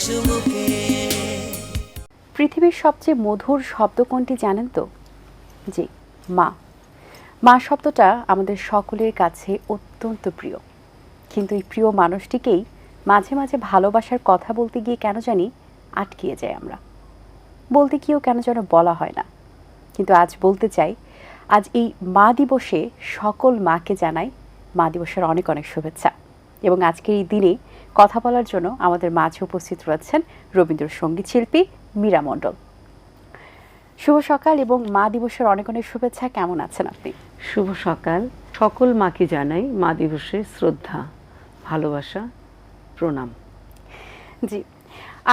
সুমুখে। পৃথিবীর সবচেয়ে মধুর শব্দ কোনটি জানেন তো? জি, মা। মা শব্দটা আমাদের সকলের কাছে অত্যন্ত প্রিয়, কিন্তু এই প্রিয় মানুষটিকেই মাঝে মাঝে ভালোবাসার কথা বলতে গিয়ে কেন জানি আটকিয়ে যাই আমরা। বলতে গিয়েও কেন যেন বলা হয় না। কিন্তু আজ বলতে চাই, আজ এই মা দিবসে সকল মাকে জানাই মা দিবসের অনেক অনেক শুভেচ্ছা। এবং আজকের এই দিনে কথা বলার জন্য আমাদের মাঝে উপস্থিত রয়েছেন রবীন্দ্রসঙ্গীত শিল্পী মীরা মণ্ডল। শুভ সকাল এবং মা দিবসের অনেক অনেক শুভেচ্ছা। কেমন আছেন আপনি? শুভ সকাল। সকল মাকে জানাই মা দিবসের শ্রদ্ধা, ভালোবাসা, প্রণাম। জি,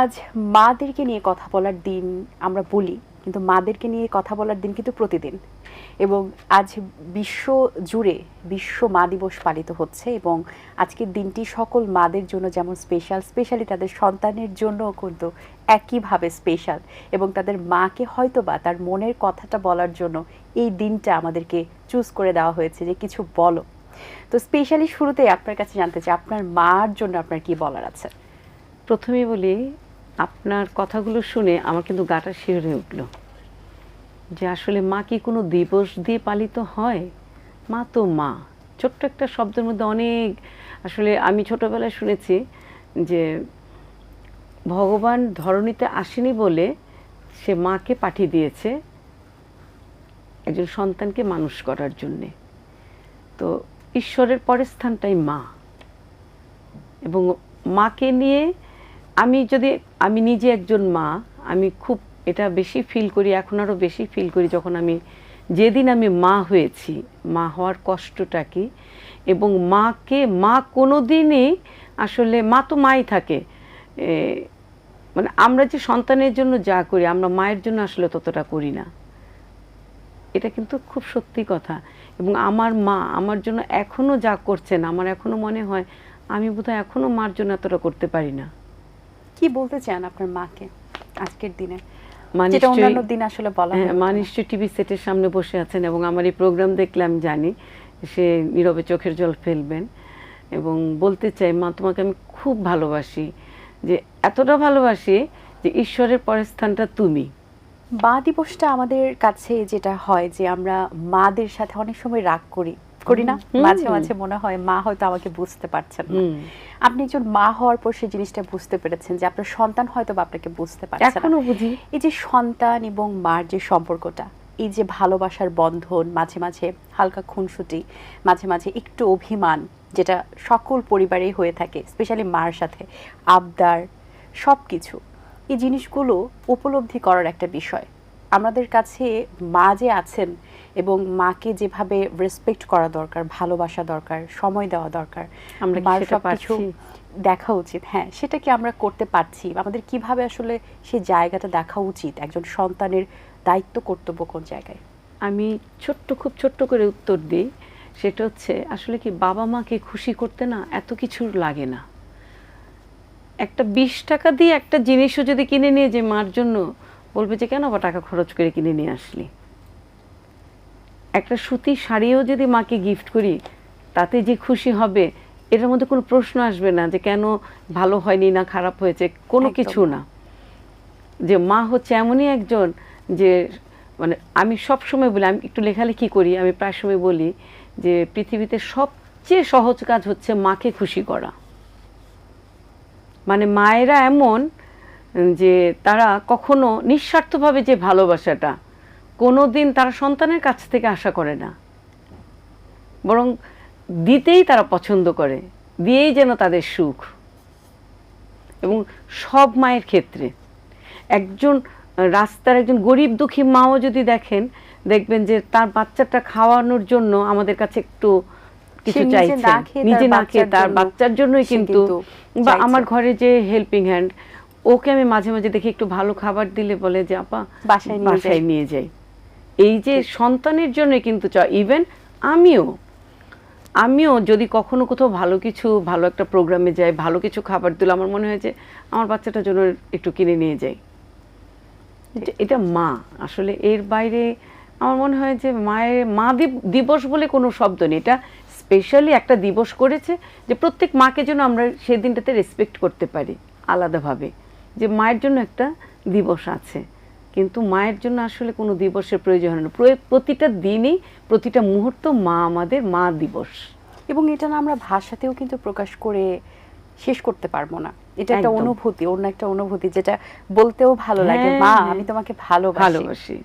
আজ মাদেরকে নিয়ে কথা বলার দিন আমরা বলি, কিন্তু মাদেরকে নিয়ে কথা বলার দিন কিন্তু প্রতিদিন। এবং আজ বিশ্ব জুড়ে বিশ্ব মা দিবস পালিত হচ্ছে এবং আজকের দিনটি সকল মাদের জন্য যেমন স্পেশালি তাদের সন্তানের জন্য কিন্তু একইভাবে স্পেশাল। এবং তাদের মাকে হয়তোবা তার মনের কথাটা বলার জন্য এই দিনটা আমাদেরকে চুজ করে দেওয়া হয়েছে যে কিছু বলো। তো স্পেশালি শুরুতে আপনার কাছে জানতে চাই, আপনার মার জন্য আপনার কি বলার আছে? প্রথমেই বলি, আপনার কথাগুলো শুনে আমার কিন্তু গাটা শিহরে উঠল যে আসলে মা কি কোনো দিবস দিয়ে পালিত হয়? মা তো মা। ছোট্ট একটা শব্দের মধ্যে অনেক, আসলে আমি ছোটবেলায় শুনেছি যে ভগবান ধরণীতে আসেনি বলে সে মাকে পাঠিয়ে দিয়েছে একজন সন্তানকে মানুষ করার জন্যে। তো ঈশ্বরের পরের স্থানটাই মা। এবং মাকে নিয়ে আমি নিজে একজন মা, আমি খুব এটা বেশি ফিল করি, এখন আরও বেশি ফিল করি যখন যেদিন আমি মা হয়েছি, মা হওয়ার কষ্টটা কি। এবং মা কোনো দিনই আসলে মা তো মাই থাকে, মানে আমরা যে সন্তানের জন্য যা করি আমরা মায়ের জন্য আসলে ততটা করি না। এটা কিন্তু খুব সত্যি কথা। এবং আমার মা আমার জন্য এখনও যা করছেন, আমার এখনও মনে হয় আমি বোধহয় এখনও মার জন্য এতটা করতে পারি না। কি বলতে চান আপনার মাকে আজকের দিনে, যেটা অন্যান্য দিন আসলে বলা হয়? মা নিশ্চয়ই টিভি সেটের সামনে বসে আছেন এবং আমার এই প্রোগ্রাম দেখলে আমি জানি সে নীরবে চোখের জল ফেলবেন। এবং বলতে চাই, মা তোমাকে আমি খুব ভালোবাসি, যে এতটা ভালোবাসি যে ঈশ্বরের পরের স্থানটা তুমি। মা দিবসটা আমাদের কাছে যেটা হয় যে আমরা মাদের সাথে অনেক সময় রাগ করি না, মাঝে মাঝে মনে হয় মা হয়তো আমাকে বুঝতে পারছেন না। আপনি একজন মা হওয়ার পর সেই জিনিসটা বুঝতে পেরেছেন যে আপনার সন্তান হয়তো আপনাকে বুঝতে পারছে না। এখনো বুঝি। এই যে সন্তান এবং মার যে সম্পর্কটা, এই যে ভালোবাসার বন্ধন, মাঝে মাঝে হালকা খুনসুটি, মাঝে মাঝে একটু অভিমান, যেটা সকল পরিবারেই হয়ে থাকে, স্পেশালি মার সাথে আবদার, সব কিছু, এই জিনিসগুলো উপলব্ধি করার একটা বিষয়। আমাদের কাছে মা যে আছেন এবং মাকে যেভাবে রেসপেক্ট করা দরকার, ভালোবাসা দরকার, সময় দেওয়া দরকার, আমরা সব কিছু দেখা উচিত। হ্যাঁ, সেটা কি আমরা করতে পারছি? আমাদের কিভাবে আসলে সেই জায়গাটা দেখা উচিত? একজন সন্তানের দায়িত্ব কর্তব্য কোন জায়গায়? আমি খুব ছোট্ট করে উত্তর দিই। সেটা হচ্ছে, আসলে কি বাবা মাকে খুশি করতে না এত কিছু লাগে না। একটা 20 টাকা দিয়ে একটা জিনিসও যদি কিনে নিয়ে যে মার জন্য, বলবে যে কেন বা টাকা খরচ করে কিনে নিয়ে আসলি। একটা সুতির শাড়িও যদি মাকে গিফট করি, তাতে যে খুশি হবে এটার মধ্যে কোনো প্রশ্ন আসবে না যে কেন ভালো হয়নি না খারাপ হয়েছে, কোনো কিছু না। যে মা হচ্ছে এমনই একজন যে, মানে আমি সব সময় বলি, আমি একটু লেখালেখি করি, আমি প্রায় সময় বলি যে পৃথিবীতে সবচেয়ে সহজ কাজ হচ্ছে মাকে খুশি করা। মানে মায়েরা এমন যে তারা কখনো নিঃস্বার্থভাবে যে ভালোবাসাটা কোনো দিন তারা সন্তানের কাছ থেকে আশা করে না, বরং দিতেই তারা পছন্দ করে, দিয়েই যেন তাদের সুখ। এবং সব মায়ের ক্ষেত্রে একজন রাস্তার একজন গরিব দুঃখী মাও যদি দেখবেন যে তার বাচ্চাটা খাওয়ানোর জন্য আমাদের কাছে একটু কিছু চাইছে, নিজে না খেয়ে তার বাচ্চার জন্যই কিন্তু। বা আমার ঘরে যে হেল্পিং হ্যান্ড, ওকে আমি মাঝে মাঝে দেখি একটু ভালো খাবার দিলে বলে যে আপা বাসায় নিয়ে যাই। এই যে সন্তানের জন্য কিন্তু ইভেন আমিও যদি কখনো কোথাও ভালো একটা প্রোগ্রামে যাই, ভালো কিছু খাবার দিলে আমার মনে হয় যে আমার বাচ্চাটার জন্য একটু কিনে নিয়ে যাই। এটা মা। আসলে এর বাইরে আমার মনে হয় যে মা দিবস বলে কোনো শব্দ নেই। এটা স্পেশালি একটা দিবস করেছে যে প্রত্যেক মাকে যেন আমরা সেই দিনটাতে রেসপেক্ট করতে পারি আলাদাভাবে। যে মায়ের জন্য একটা দিবস আছে, কিন্তু মায়ের জন্য আসলে কোনো দিবসের প্রয়োজন হয় না। প্রতিটা দিনই, প্রতিটা মুহূর্ত মা আমাদের, মা দিবস। এবং এটা না আমরা ভাষাতেও কিন্তু প্রকাশ করে শেষ করতে পারবো না। এটা একটা একদম। অনুভূতি, অন্য একটা অনুভূতি যেটা বলতেও ভালো লাগে, হ্যাঁ, মা হ্যাঁ। আমি তোমাকে ভালোবাসি। ভালোবাসি।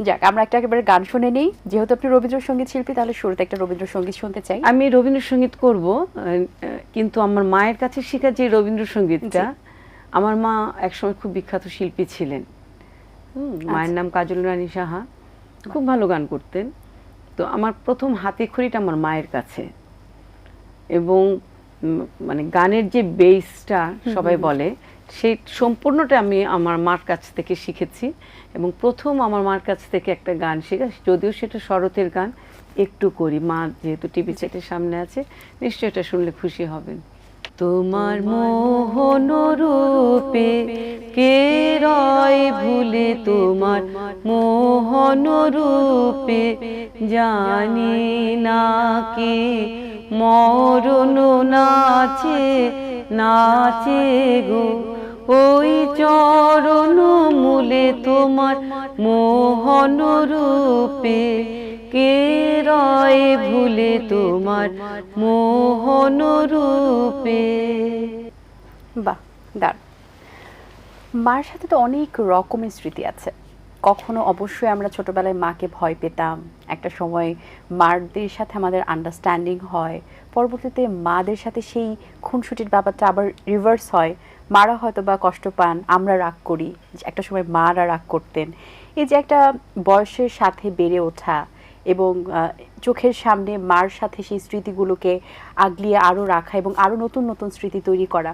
যাক, আমরা একটা একেবারে গান শুনে নেই। যেহেতু আপনি রবীন্দ্রসঙ্গীত শিল্পী, তাহলে শুরুতে একটা রবীন্দ্রসঙ্গীত শুনতে চাই। আমি রবীন্দ্রসঙ্গীত করব, কিন্তু আমার মায়ের কাছে শেখা যে রবীন্দ্রসঙ্গীতটা, আমার মা একসময় খুব বিখ্যাত শিল্পী ছিলেন। মায়ের নাম কাজল রানী সাহা, খুব ভালো গান করতেন। তো আমার প্রথম হাতে খড়িটা আমার মায়ের কাছে, এবং মানে গানের যে বেসটা সবাই বলে, সেই সম্পূর্ণটা আমি আমার মার কাছ থেকে শিখেছি। এবং প্রথম আমার মার কাছ থেকে একটা গান শেখা, যদিও সেটা শরতের গান, একটু করি। মা যেহেতু টিভি সেটের সামনে আছে, নিশ্চয়ই এটা শুনলে খুশি হবেন। তোমার মোহন রূপে কে রয় ভুলে, তোমার মোহন রূপে জানি না কে মরণ নাচে নাচে গো, ওই চরণ মূলে তোমার মোহন রূপে কে রয় ভুলে, তোমার মোহন রূপে। বাহ, দাঁড়। মার সাথে তো অনেক রকমের স্মৃতি আছে। কখনো অবশ্যই আমরা ছোটবেলায় মাকে ভয় পেতাম, একটা সময় মারদের সাথে আমাদের আন্ডারস্ট্যান্ডিং হয়, পরবর্তীতে মাদের সাথে সেই খুনসুটির ব্যাপারটা আবার রিভার্স হয়, মারা হয়তো বা কষ্ট পান, আমরা রাগ করি, একটা সময় মারা রাগ করতেন। এই যে একটা বয়সের সাথে বেড়ে ওঠা এবং চোখের সামনে মার সাথে সেই স্মৃতিগুলোকে আগলিয়ে আরও রাখা এবং আরও নতুন নতুন স্মৃতি তৈরি করা,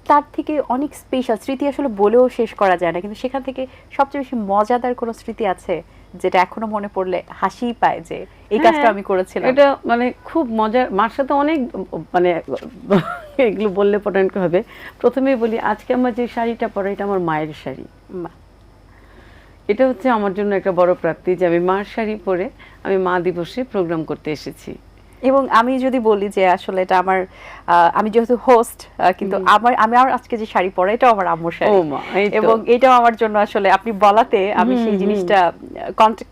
তার থেকে অনেক স্পেশাল স্মৃতি আসলে বলেও শেষ করা যায় না। কিন্তু সেখান থেকে সবচেয়ে বেশি মজাদার কোনো স্মৃতি আছে যেটা এখনো মনে পড়লে হাসিই পায় যে এই কাজটা আমি করেছিলাম? এটা মানে খুব মজার, মার সাথে অনেক মানে এগুলো বললে পটানকে হবে। প্রথমেই বলি, আজকে আমার যে শাড়িটা পরা, এটা আমার মায়ের শাড়ি। এটা হচ্ছে আমার জন্য একটা বড় প্রাপ্তি যে আমি মার শাড়ি পরে আমি মা দিবসে প্রোগ্রাম করতে এসেছি। এবং আমি যদি বলি যে আসলে এটা আমার, আমি যেহেতু হোস্ট, কিন্তু আমি আজকে যে শাড়ি পরা, এটাও আমার আম্মুর শাড়ি। এবং এটাও আমার জন্য আসলে আপনি বলাতে আমি সেই জিনিসটা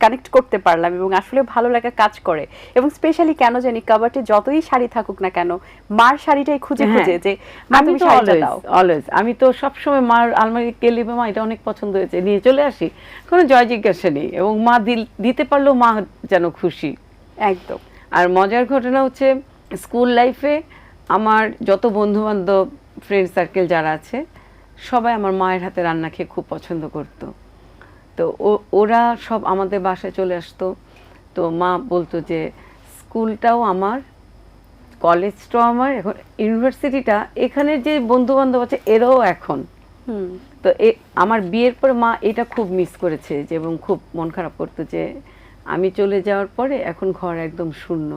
কানেক্ট করতে পারলাম এবং আসলে ভালো লাগা কাজ করে। এবং স্পেশালি কেন জানি কাবাটে যতই শাড়ি থাকুক না কেন, মার শাড়িটাই খুঁজে খুঁজে যে মা তুমি শাড়িটা দাও। অলওয়েজ আমি তো সবসময় মার আলমারি গেলে, মা এটা অনেক পছন্দ হয়েছে, নিয়ে চলে আসি, কোনো জয় জিজ্ঞাসা নেই। এবং মা দিতে পারলেও মা যেন খুশি। একদম। আর মজার ঘটনা হচ্ছে, স্কুল লাইফে আমার যত বন্ধু বান্ধব, ফ্রেন্ড সার্কেল যারা আছে, সবাই আমার মায়ের হাতে রান্না খেয়ে খুব পছন্দ করতো। তো ওরা সব আমাদের বাসায় চলে আসতো। তো মা বলতো যে স্কুলটাও আমার, কলেজটাও আমার, এখন ইউনিভার্সিটিটা, এখানের যে বন্ধু বান্ধব আছে এরাও এখন। তো আমার বিয়ের পরে মা এটা খুব মিস করেছে, যে এবং খুব মন খারাপ করতো যে আমি চলে যাওয়ার পরে এখন ঘর একদম শূন্য।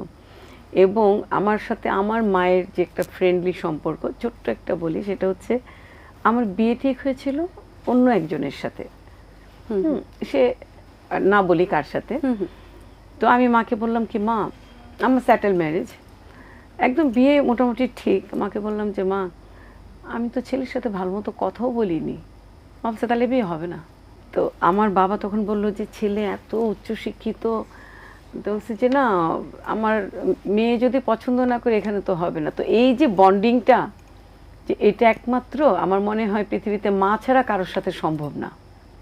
এবং আমার সাথে আমার মায়ের যে একটা ফ্রেন্ডলি সম্পর্ক, ছোট্ট একটা বলি, সেটা হচ্ছে আমার বিয়ে ঠিক হয়েছিল অন্য একজনের সাথে, সে না বলি কার সাথে। তো আমি মাকে বললাম কি, মা আমার সেটেল ম্যারেজ, একদম বিয়ে মোটামুটি ঠিক। মাকে বললাম যে মা আমি তো ছেলের সাথে ভালো মতো কথাও বলিনি, ভাবছে তাহলে বিয়ে হবে না। তো আমার বাবা তখন বলল যে ছেলে এত উচ্চশিক্ষিত, তো বলছে যে না, আমার মেয়ে যদি পছন্দ না করে এখানে তো হবে না। তো এই যে বন্ডিংটা, যে এটা একমাত্র আমার মনে হয় পৃথিবীতে মা ছাড়া কারোর সাথে সম্ভব না।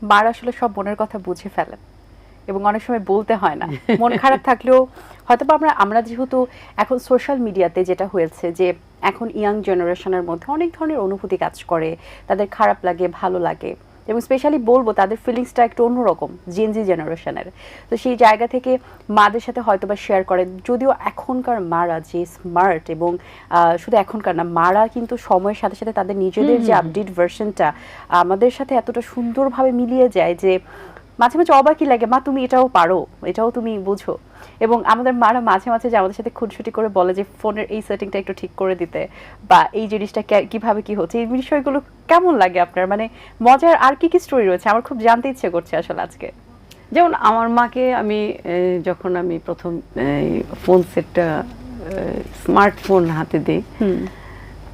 মার আসলে সব মনের কথা বুঝে ফেলেন এবং অনেক সময় বলতে হয় না। মন খারাপ থাকলেও হয়তো আমরা যেহেতু এখন সোশ্যাল মিডিয়াতে যেটা হয়েছে যে এখন ইয়াং জেনারেশনের মধ্যে অনেক ধরনের অনুভূতি কাজ করে, তাদের খারাপ লাগে, ভালো লাগে, এবং স্পেশালি বলবো তাদের ফিলিংসটা একটু অন্যরকম, জেনজি জেনারেশনের। তো সেই জায়গা থেকে মাদের সাথে হয়তো বা শেয়ার করেন। যদিও এখনকার মারা যে স্মার্ট, এবং শুধু এখনকার না, মারা কিন্তু সময়ের সাথে সাথে তাদের নিজেদের যে আপডেট ভার্সনটা আমাদের সাথে এতটা সুন্দরভাবে মিলিয়ে যায় যে মাঝে মাঝে অবাকই লাগে, মা তুমি এটাও পারো, এটাও তুমি বুঝো। এবং আমাদের মারা মাঝে মাঝে যে আমাদের সাথে খুনসুটি করে বলে যে ফোনের এই সেটিংটা একটু ঠিক করে দিতে, বা এই জিনিসটা কিভাবে কি হচ্ছে, এই বিষয়গুলো কেমন লাগে আপনার? মানে মজার আর কি কি স্টোরি রয়েছে, আমার খুব জানতে ইচ্ছে করছে আসলে আজকে। যেমন আমার মাকে আমি যখন আমি প্রথম ফোন সেটটা, স্মার্টফোন হাতে দিই,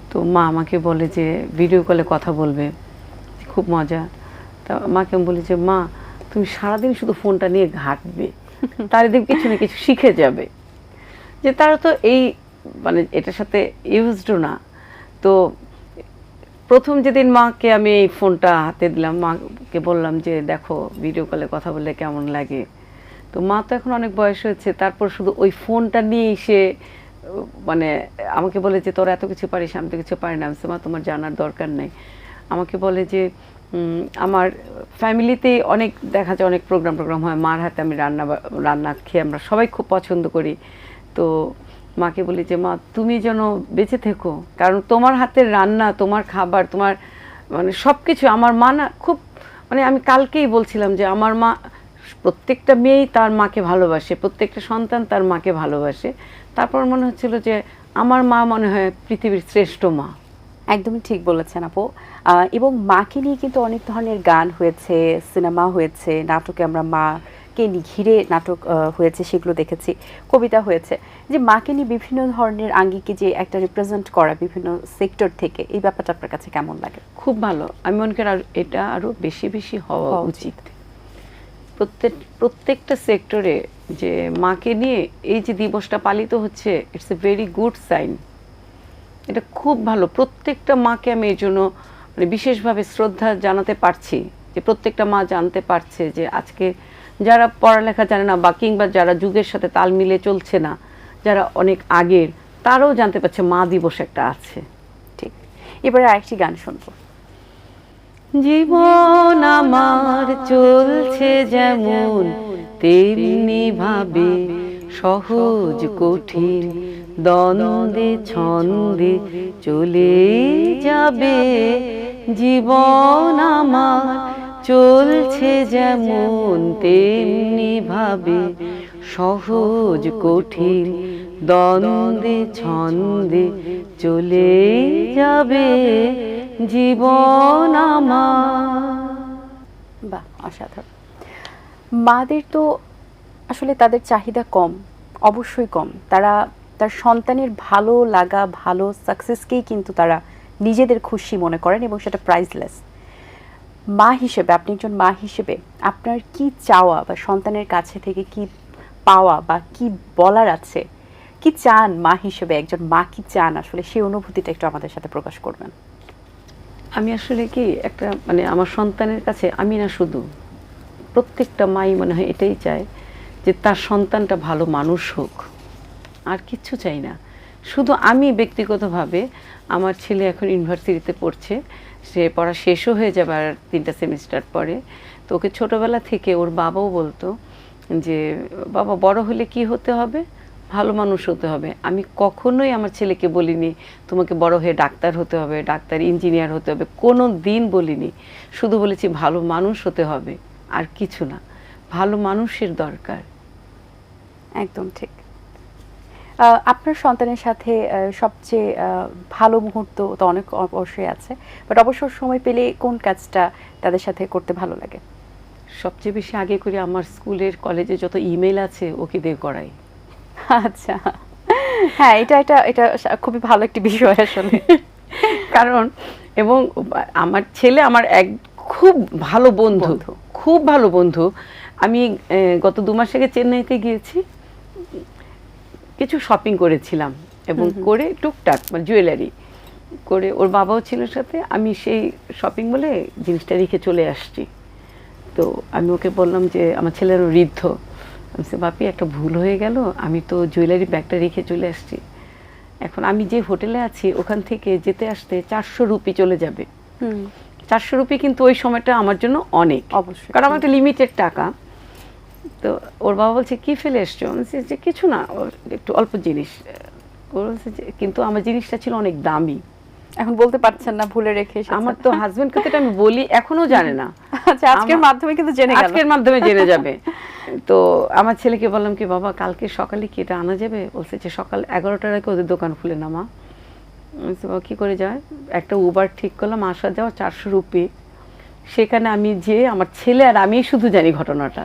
তো মা আমাকে বলে যে ভিডিও কলে কথা বলবে, খুব মজা। তা মাকে আমি বলি যে মা তুমি সারাদিন শুধু ফোনটা নিয়ে ঘাঁটবে, তার দিন কিছু না কিছু শিখে যাবে। যে তারা তো এই মানে এটার সাথে ইউজডও না। তো প্রথম যেদিন মাকে আমি এই ফোনটা হাতে দিলাম, মাকে বললাম যে দেখো ভিডিও কলে কথা বললে কেমন লাগে। তো মা তো এখন অনেক বয়স হয়েছে, তারপর শুধু ওই ফোনটা নিয়ে সে মানে আমাকে বলে যে তোরা এত কিছু পারিস, আমি তো কিছু পারি না। আমি বলছি, মা তোমার জানার দরকার নেই। আমাকে বলে যে আমার ফ্যামিলিতে অনেক দেখা যায় অনেক প্রোগ্রাম হয়, মার হাতে আমি রান্না খেয়ে আমরা সবাই খুব পছন্দ করি। তো মাকে বলি যে মা তুমি যেন বেঁচে থেকো, কারণ তোমার হাতের রান্না, তোমার খাবার, তোমার মানে সব কিছু আমার মা না খুব মানে আমি কালকেই বলছিলাম যে আমার মা প্রত্যেকটা মেয়েই তার মাকে ভালোবাসে, প্রত্যেকটা সন্তান তার মাকে ভালোবাসে। তারপর মনে হচ্ছিল যে আমার মা মনে হয় পৃথিবীর শ্রেষ্ঠ মা। একদমই ঠিক বলেছেন আপু। এবং মাকে নিয়ে কিন্তু অনেক ধরনের গান হয়েছে, সিনেমা হয়েছে, নাটকে আমরা মাকে নিয়ে ঘিরে নাটক হয়েছে, সেগুলো দেখেছি, কবিতা হয়েছে। যে মাকে নিয়ে বিভিন্ন ধরনের আঙ্গিকে যে একটা রিপ্রেজেন্ট করা বিভিন্ন সেক্টর থেকে, এই ব্যাপারটা আপনার কাছে কেমন লাগে? খুব ভালো। আমি মনে করি এটা আরো বেশি বেশি হওয়া উচিত। প্রত্যেকটা সেক্টরে যে মাকে নিয়ে এই যে দিবসটা পালিত হচ্ছে, it's a very good sign. এটা খুব ভালো। প্রত্যেকটা মাকে আমি এই জন্য মানে বিশেষভাবে শ্রদ্ধা জানাতে পারছি যে প্রত্যেকটা মা জানতে পারছে যে আজকে যারা পড়ালেখা জানে না বা কিংবা যারা যুগের সাথে তাল মিলে চলছে না, যারা অনেক আগের, তারাও জানতে পারছে মা দিবস একটা আছে। ঠিক। এবারে আরেকটি গান শুনবো। জীবন আমার চলছে যেমন তেমনি ভাবে, সহজ কঠিন দ্বন্দ্বে ছন্দে চলে যাবে। জীবন আমার চলছে যেমন তেমনি ভাবে, সহজ কঠিন দ্বন্দ্বে ছন্দে চলে যাবে জীবন আমার। বাহ, অসাধারণ। মাদের তো আসলে তাদের চাহিদা কম, অবশ্যই কম। তারা তার সন্তানের ভালো লাগা, ভালো সাকসেসকেই কিন্তু তারা নিজেদের খুশি মনে করেন এবং সেটা প্রাইসলেস। মা হিসেবে, আপনি একজন মা হিসেবে আপনার কি চাওয়া বা সন্তানের কাছে থেকে কি পাওয়া বা কি বলার আছে, কি চান মা হিসেবে, একজন মা কি চান আসলে, সেই অনুভূতিটা একটু আমাদের সাথে প্রকাশ করবেন। আমি আসলে কি একটা মানে আমার সন্তানের কাছে আমি না, শুধু প্রত্যেকটা মাই মনে হয় এটাই চায় যে তার সন্তানটা ভালো মানুষ হোক, আর কিচ্ছু চাই না। শুধু আমি ব্যক্তিগতভাবে, আমার ছেলে এখন ইউনিভার্সিটিতে পড়ছে, সে পড়া শেষও হয়ে যাবে আর 3টা সেমিস্টার পরে। তো ওকে ছোটোবেলা থেকে ওর বাবাও বলতো যে বাবা বড় হলে কি হতে হবে, ভালো মানুষ হতে হবে। আমি কখনোই আমার ছেলেকে বলিনি তোমাকে বড় হয়ে ডাক্তার হতে হবে, ডাক্তার ইঞ্জিনিয়ার হতে হবে, কোনো দিন বলিনি। শুধু বলেছি ভালো মানুষ হতে হবে, আর কিছু না। ভালো মানুষের দরকার। একদম ঠিক। আপনার সন্তানের সাথে সবচেয়ে ভালো মুহূর্ত তো অনেক অবশ্যই আছে, বাট অবসর সময় পেলে কোন কাজটা তাদের সাথে করতে ভালো লাগে? সবচেয়ে বেশি আগে করে আমার স্কুলের কলেজে যত ইমেল আছে ওকে দিয়ে করাই। আচ্ছা, হ্যাঁ, এটা এটা এটা খুবই ভালো একটি বিষয় আসলে। কারণ এবং আমার ছেলে আমার এক খুব ভালো বন্ধু, খুব ভালো বন্ধু। আমি গত 2 মাস আগে চেন্নাইতে গিয়েছি, কিছু শপিং করেছিলাম এবং করে টুকটাক মানে জুয়েলারি করে, ওর বাবাও ছিল সাথে। আমি সেই শপিং বলে জিনিসটা রেখে চলে আসছি। তো আমি ওকে বললাম যে আমার ছেলের ঋদ্ধ, আমি বলছি বাপি একটা ভুল হয়ে গেল, আমি তো জুয়েলারি ব্যাগটা রেখে চলে আসছি। এখন আমি যে হোটেলে আছি ওখান থেকে যেতে আসতে 400 রুপি চলে যাবে। 400 রুপি কিন্তু ওই সময়টা আমার জন্য অনেক, অবশ্যই, কারণ আমার একটা লিমিটেড টাকা। তো ওর বাবা বলছে কি ফেলে এসছো? বলছি যে কিছু না, একটু অল্প জিনিস। ও বলছে যে কিন্তু আমার জিনিসটা ছিল অনেক দামি। এখন বলতে পারছেন না, ভুলে রেখে এসেছেন। আমার তো হাজবেন্ডকে তো এটা আমি বলি, এখনো জানে না। আচ্ছা, আজকের মাধ্যমে কিন্তু জেনে গেল, আজকের মাধ্যমে জেনে যাবে। তো আমার ছেলেকে বললাম কি বাবা কালকে সকালে কি এটা আনা যাবে? বলছে যে সকাল 11টার আগে ওদের দোকান খুলে না মা। বলছি বাবা কী করে যায়? একটা উবার ঠিক করলাম, আসা যাওয়া 400 রুপি। সেখানে আমি যে আমার ছেলে আর আমি শুধু জানি ঘটনাটা।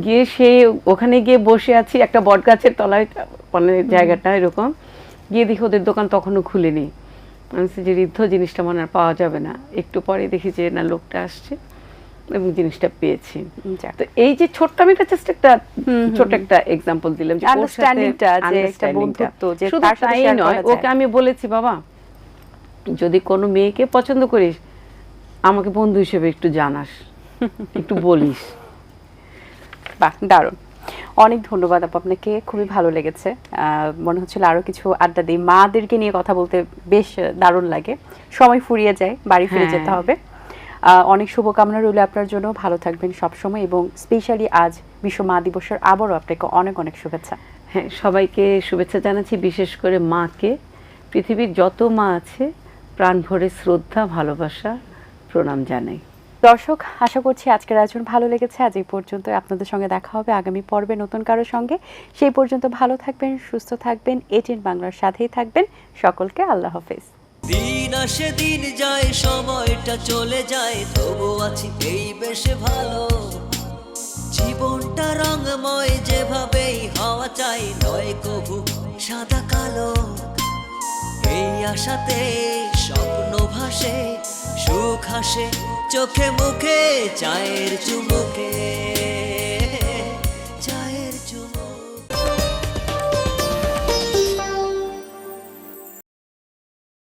গিয়ে সে ওখানে গিয়ে বসে আছি একটা বট গাছের তলায়, মানে জায়গাটা এরকম। গিয়ে দেখি ওদের দোকান তখনও খুলেনি। আমি বলছি যে ঋদ্ধ জিনিসটা মনে হয় আর পাওয়া যাবে না। একটু পরে দেখি যে না, লোকটা আসছে এবং জিনিসটা পেয়েছি। যাক। তো এই যে ছোট্ট, আমি এটা জাস্ট একটা ছোট একটা এক্সাম্পল দিলাম যে ওর সাথে আন্ডারস্ট্যান্ডিংটা, যে একটা understanding টা। বন্ধুত্ব, যে শুধু তার সাথে তাই শেয়ার নয়, করা যায়। ওকে আমি বলেছি বাবা যদি কোনো মেয়েকে পছন্দ করিস আমাকে বন্ধু হিসেবে একটু জানাস, একটু বলিস। বাহ, দারুণ। অনেক ধন্যবাদ আপু আপনাকে, খুবই ভালো লেগেছে। মনে হচ্ছিল আরো কিছু আড্ডা দিই, মাদেরকে নিয়ে কথা বলতে বেশ দারুণ লাগে। সময় ফুরিয়ে যায়, বাড়ি ফিরে হ্যাঁ। যেতে হবে। অনেক শুভকামনা রইল আপনার জন্য, ভালো থাকবেন সবসময়, এবং স্পেশালি আজ বিশ্ব মা দিবসের আবারও আপনাকে অনেক অনেক শুভেচ্ছা। হ্যাঁ, সবাইকে শুভেচ্ছা জানাচ্ছি, বিশেষ করে মাকে। পৃথিবীর যত মা আছে প্রাণ ভরে শ্রদ্ধা, ভালোবাসা, প্রণাম জানাই। দর্শক, আশা করছি আজকের আয়োজন ভালো লেগেছে। আজ এই পর্যন্ত, আপনাদের সঙ্গে দেখা হবে আগামী পর্বে নতুন কারোর সঙ্গে। সেই পর্যন্ত ভালো থাকবেন, সুস্থ থাকবেন, এটিএন বাংলার সাথেই থাকবেন। সকলকে আল্লাহ হাফেজ। দিন আসে দিন যায়, সময়টা চলে যায়, তবু আছি এই বেশ ভালো। জীবনটা রঙময়, যেভাবেই হওয়া চাই, নয় কভু সাদা কালো। এই আশাতে স্বপ্ন ভাসে, সুখ হাসে চোখে মুখে, চায়ের চুমুকে।